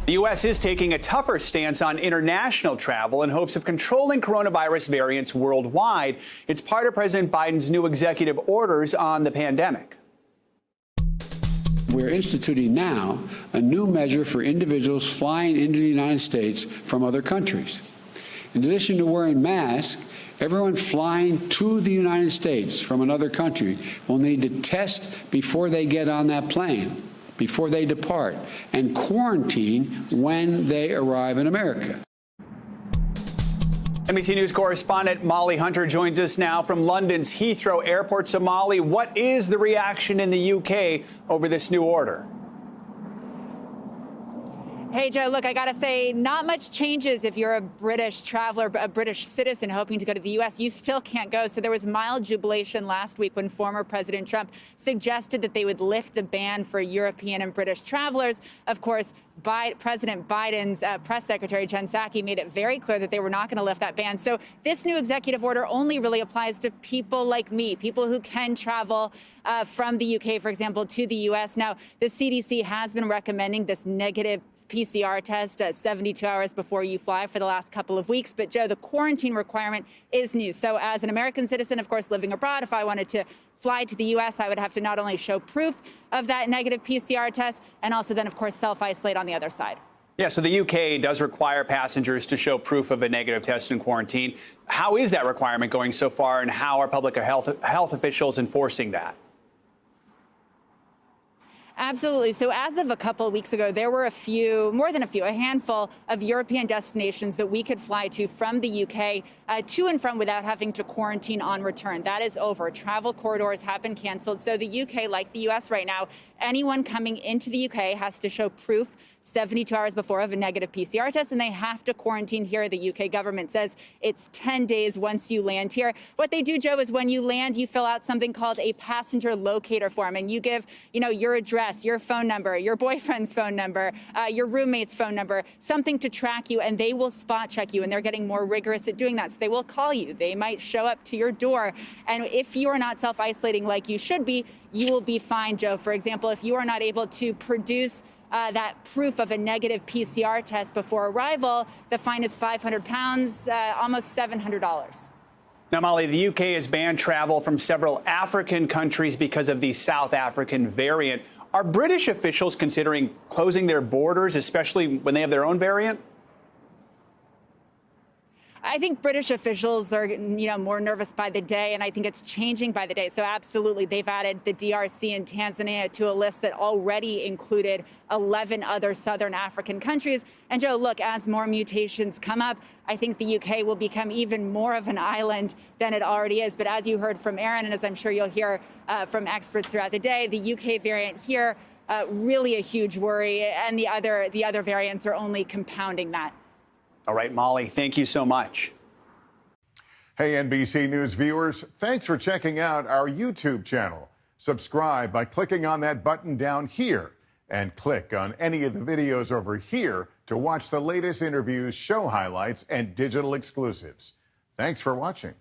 The U.S. is taking a tougher stance on international travel in hopes of controlling coronavirus variants worldwide. It's part of President Biden's new executive orders on the pandemic. We're instituting now a new measure for individuals flying into the United States from other countries. In addition to wearing masks, everyone flying to the United States from another country will need to test before they get on that plane, before they depart, and quarantine when they arrive in America. NBC News correspondent Molly Hunter joins us now from London's Heathrow Airport. So, Molly, what is the reaction in the UK over this new order? Hey, Joe, look, I got to say, not much changes if you're a British traveler, a British citizen hoping to go to the U.S. You still can't go. So there was mild jubilation last week when former President Trump suggested that they would lift the ban for European and British travelers. Of course, President Biden's press secretary, Jen Psaki, made it very clear that they were not going to lift that ban. So this new executive order only really applies to people like me, people who can travel from the UK, for example, to the U.S. Now, the CDC has been recommending this negative PCR test 72 hours before you fly for the last couple of weeks. But, Joe, the quarantine requirement is new. So as an American citizen, of course, living abroad, if I wanted to fly to the U.S., I would have to not only show proof of that negative PCR test and also then, of course, self-isolate on the other side. Yeah, so the UK does require passengers to show proof of a negative test in quarantine. How is that requirement going so far, and how are public health officials enforcing that? Absolutely. So as of a couple of weeks ago, there were a handful of European destinations that we could fly to from the UK to and from without having to quarantine on return. That is over. Travel corridors have been canceled. So the UK, like the US right now, anyone coming into the UK has to show proof 72 hours before of a negative PCR test, and they have to quarantine here. The UK government says it's 10 days once you land here. What they do, Joe, is when you land, you fill out something called a passenger locator form, and you give, your address, your phone number, your boyfriend's phone number, your roommate's phone number, something to track you, and they will spot check you, and they're getting more rigorous at doing that. So they will call you. They might show up to your door, and if you are not self-isolating like you should be, you will be fined, Joe. For example, if you are not able to produce that proof of a negative PCR test before arrival, the fine is £500, almost $700. Now, Molly, the UK has banned travel from several African countries because of the South African variant. Are British officials considering closing their borders, especially when they have their own variant? I think British officials are, more nervous by the day, and I think it's changing by the day. So absolutely, they've added the DRC and Tanzania to a list that already included 11 other southern African countries. And Joe, look, as more mutations come up, I think the UK will become even more of an island than it already is. But as you heard from Aaron, and as I'm sure you'll hear from experts throughout the day, the UK variant here, really a huge worry, and the other variants are only compounding that. All right, Molly, thank you so much. Hey, NBC News viewers, thanks for checking out our YouTube channel. Subscribe by clicking on that button down here and click on any of the videos over here to watch the latest interviews, show highlights, and digital exclusives. Thanks for watching.